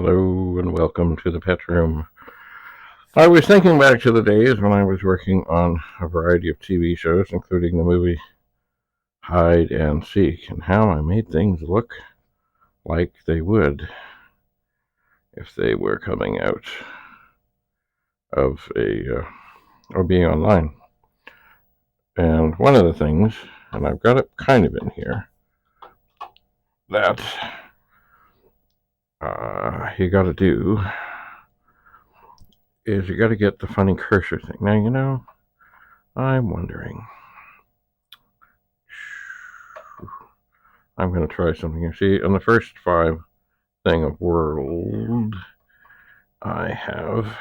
Hello and welcome to the pet room. I was thinking back to the days when I was working on a variety of TV shows, including the movie Hide and Seek, and how I made things look like they would if they were coming out of or being online. And one of the things, and I've got it kind of in here, that you got to do is you got to get the funny cursor thing. Now, I'm wondering. I'm going to try something here. See, on the first 5 thing of world, I have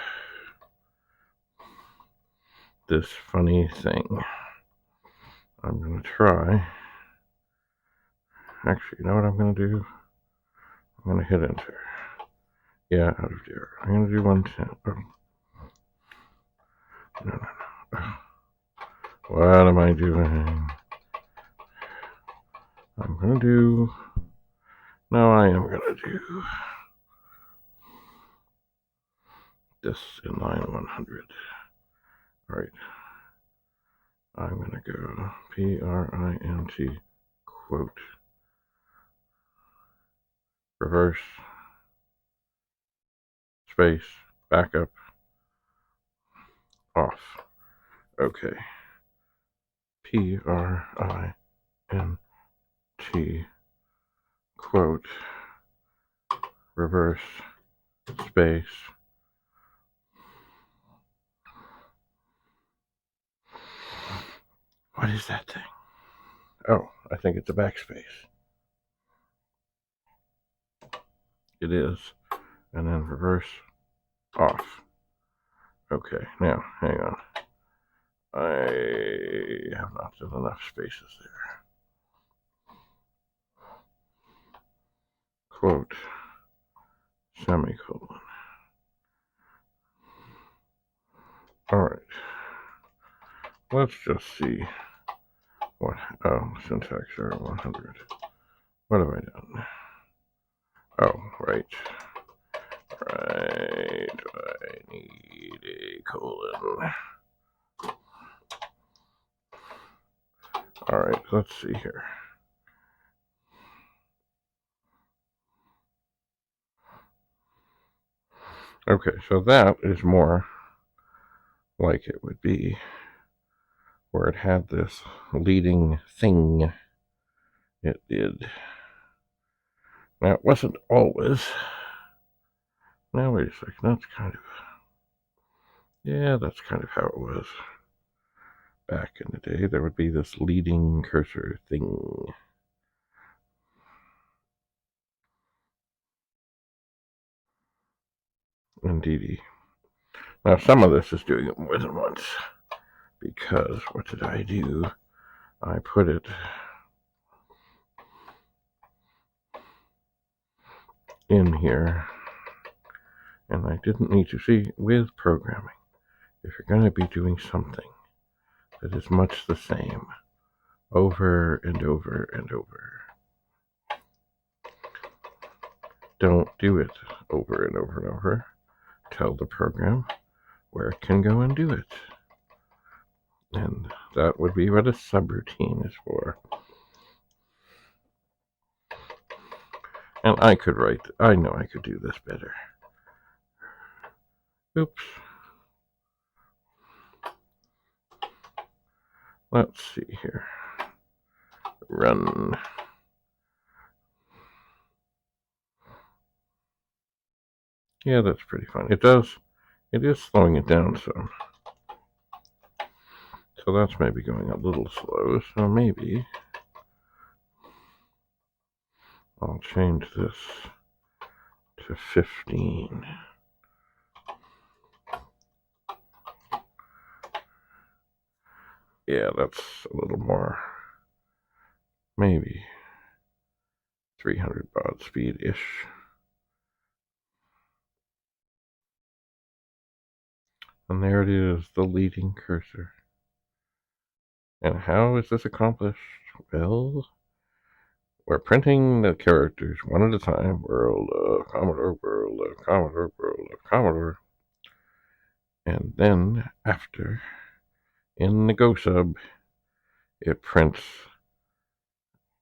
this funny thing. I'm going to try. Actually, you know what I'm going to do? I'm going to hit enter. Yeah, out of there. I'm going to do 110. No. What am I doing? I'm going to do... No, I am going to do this in line 100. Alright. I'm going to go print quote reverse space backup off. Okay. print quote reverse space what is that thing? Oh, I think it's a backspace. It is. And then reverse off. Okay, now hang on. I have not done enough spaces there. Quote semicolon. Alright. Let's just see what syntax error 100. What have I done? Oh, right. I need a colon. Alright, let's see here. Okay, so that is more like it would be where it had this leading thing. It did. Now, it wasn't always. Now, wait a second. That's kind of... Yeah, that's kind of how it was. Back in the day, there would be this leading cursor thing. Indeedy. Now, some of this is doing it more than once. Because, what did I do? I put it in here. And I didn't need to see with programming. If you're going to be doing something that is much the same over and over and over, don't do it over and over and over. Tell the program where it can go and do it. And that would be what a subroutine is for. And I know I could do this better. Oops. Let's see here. Run. Yeah, that's pretty fun. It is slowing it down some. So that's maybe going a little slow. So maybe I'll change this to 15. Yeah, that's a little more. Maybe 300 baud speed-ish. And there it is, the leading cursor. And how is this accomplished? Well, we're printing the characters one at a time. World, Commodore world. world of Commodore, world of Commodore. And then after, in the GOSUB, it prints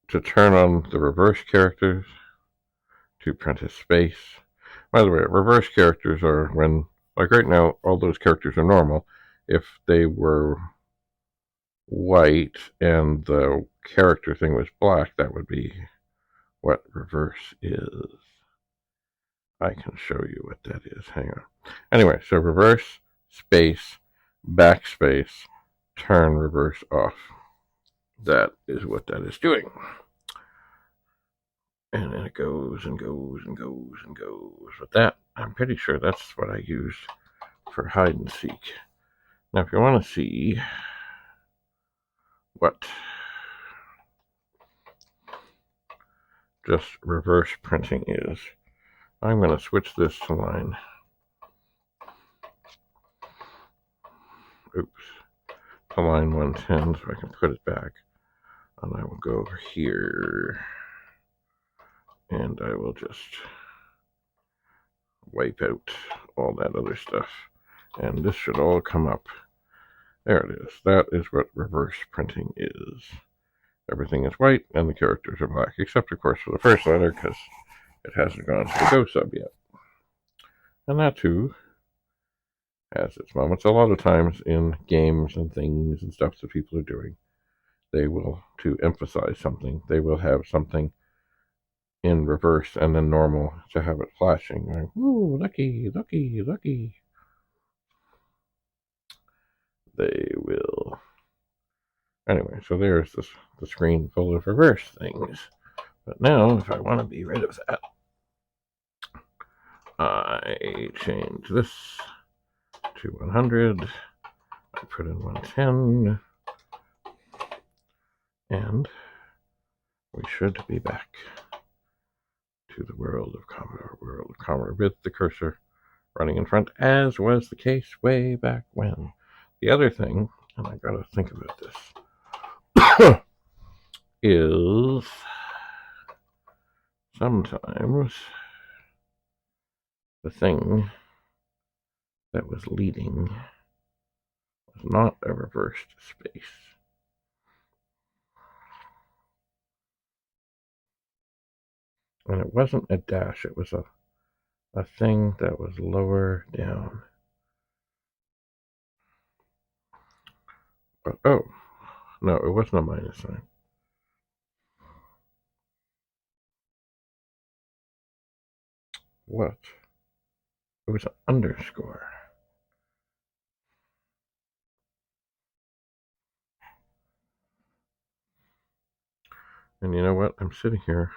to turn on the reverse characters, to print a space. By the way, reverse characters are when, like right now, all those characters are normal. If they were white and the character thing was black, that would be what reverse is. I can show you what that is. Hang on. Anyway, so reverse, space, backspace, turn reverse off. That is what that is doing. And then it goes and goes and goes and goes. With that, I'm pretty sure that's what I used for hide and seek. Now, if you want to see what just reverse printing is, I'm going to switch this to line. Oops. To line 110 so I can put it back. And I will go over here. And I will just wipe out all that other stuff. And this should all come up. There it is. That is what reverse printing is. Everything is white and the characters are black, except of course for the first letter because it hasn't gone to the GOSUB yet. And that too has its moments. A lot of times in games and things and stuff that people are doing, they will, to emphasize something, they will have something in reverse and then normal to have it flashing. Like, ooh, lucky, lucky, lucky. They will. Anyway, so there's the screen full of reverse things. But now, if I want to be rid of that, I change this to 100. I put in 110. And we should be back to the world of Commodore, with the cursor running in front, as was the case way back when. The other thing, and I gotta think about this, is sometimes the thing that was leading was not a reversed space. And it wasn't a dash, it was a thing that was lower down. But, oh, no, it wasn't a minus sign. What? It was an underscore. And you know what? I'm sitting here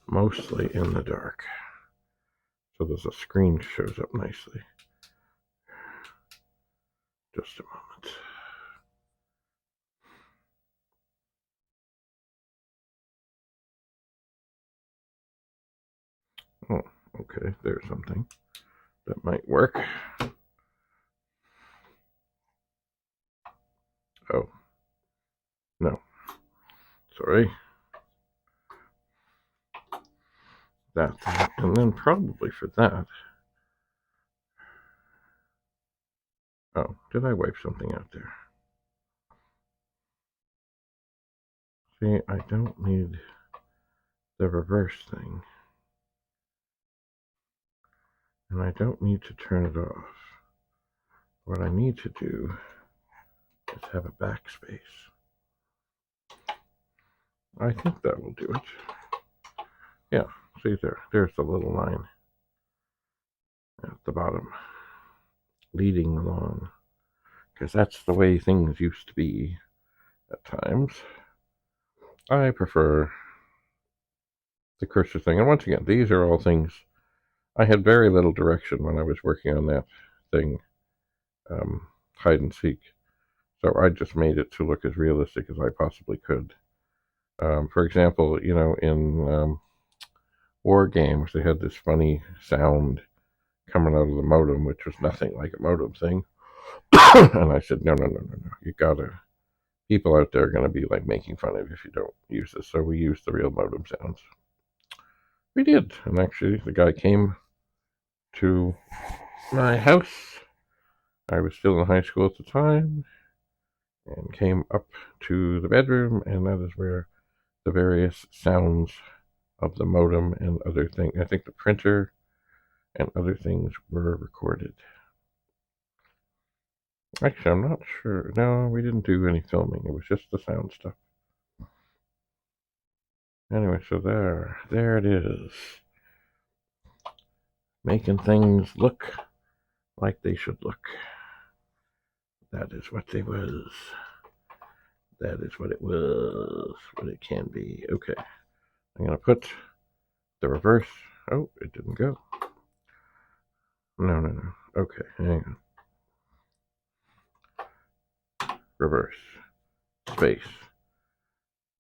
mostly in the dark. So there's a screen shows up nicely. Just a moment. Oh, okay, there's something that might work. Oh, no. Sorry. That, and then probably for that. Oh, did I wipe something out there? See, I don't need the reverse thing. And I don't need to turn it off. What I need to do is have a backspace. I think that will do it. Yeah, see there's the little line at the bottom, leading along, because that's the way things used to be at times. I prefer the cursor thing, and once again, these are all things. I had very little direction when I was working on that thing, hide and seek, so I just made it to look as realistic as I possibly could. For example, you know, in war games, they had this funny sound coming out of the modem, which was nothing like a modem thing. And I said, no, you gotta, people out there are gonna be like making fun of you if you don't use this. So we used the real modem sounds. We did, and actually the guy came to my house. I was still in high school at the time, and came up to the bedroom, and that is where the various sounds of the modem and other things, I think the printer and other things, were recorded. Actually, I'm not sure. No, we didn't do any filming. It was just the sound stuff. Anyway, so there it is. Making things look like they should look. That is what they was. That is what it was. What it can be. Okay. I'm going to put the reverse. Oh, it didn't go. No. Okay, hang on. Reverse. Space.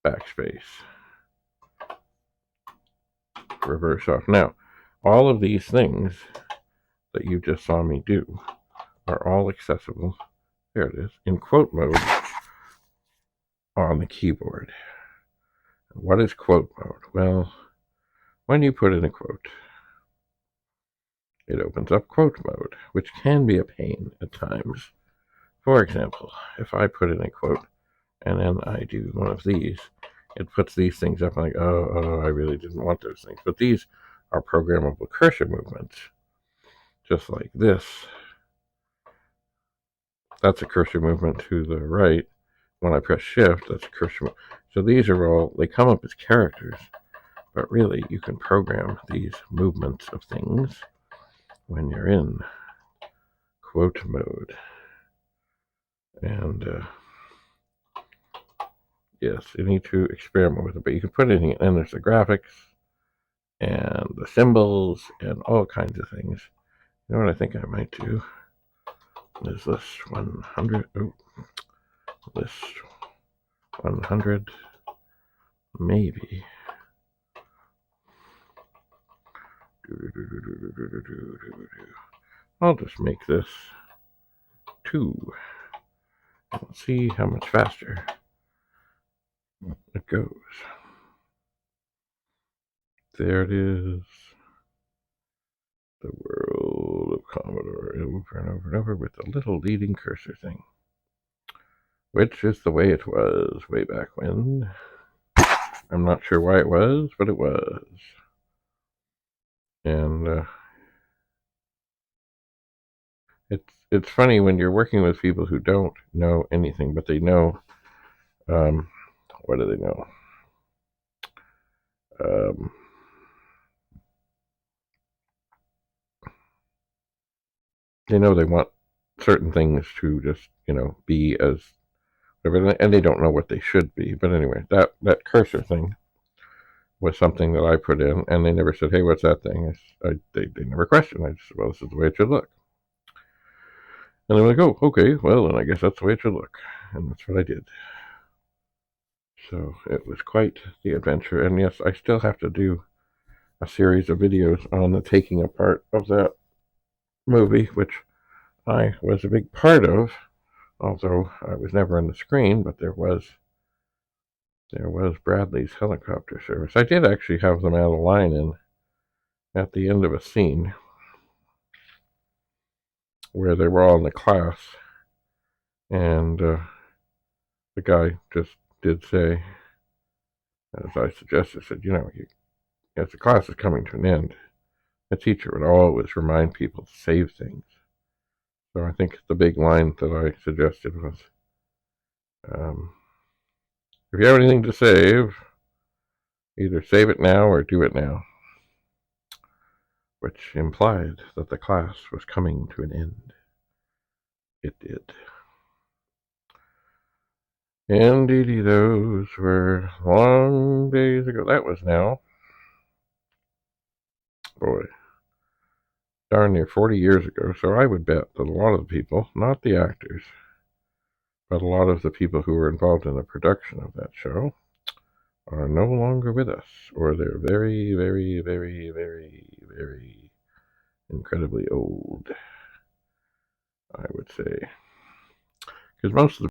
Backspace. Reverse off. Now, all of these things that you just saw me do are all accessible, there it is, in quote mode on the keyboard. What is quote mode? Well, when you put in a quote, it opens up quote mode, which can be a pain at times. For example, if I put in a quote and then I do one of these, it puts these things up like, oh, I really didn't want those things. But these are programmable cursor movements, just like this. That's a cursor movement to the right. When I press shift, that's a cursor movement. So these are all, they come up as characters, but really you can program these movements of things when you're in quote mode. And yes, you need to experiment with it, but you can put anything in, and there's the graphics and the symbols and all kinds of things. You know what I think I might do is this 100, this 100, maybe. I'll just make this 2. Let's see how much faster it goes. There it is. The world of Commodore, over and over and over, with the little leading cursor thing, which is the way it was way back when. I'm not sure why it was, but it was. And it's funny when you're working with people who don't know anything, but they know, what do they know? They know they want certain things to just, be as whatever, and they don't know what they should be. But anyway, that cursor thing was something that I put in, and they never said, hey, what's that thing? They never questioned. I just said, well, this is the way it should look. And they're like, oh, okay, well, then I guess that's the way it should look. And that's what I did. So it was quite the adventure. And yes, I still have to do a series of videos on the taking apart of that movie, which I was a big part of, although I was never on the screen, but there was Bradley's helicopter service. I did actually have them add a line in at the end of a scene where they were all in the class, and the guy just did say, as I suggested, said, as the class is coming to an end, the teacher would always remind people to save things. So I think the big line that I suggested was, if you have anything to save, either save it now or do it now, which implied that the class was coming to an end. It did. Indeedy, those were long days ago. That was now, boy, darn near 40 years ago. So I would bet that a lot of the people, not the actors, but a lot of the people who were involved in the production of that show are no longer with us, or they're very, very, very, very, very incredibly old, I would say. Because most of the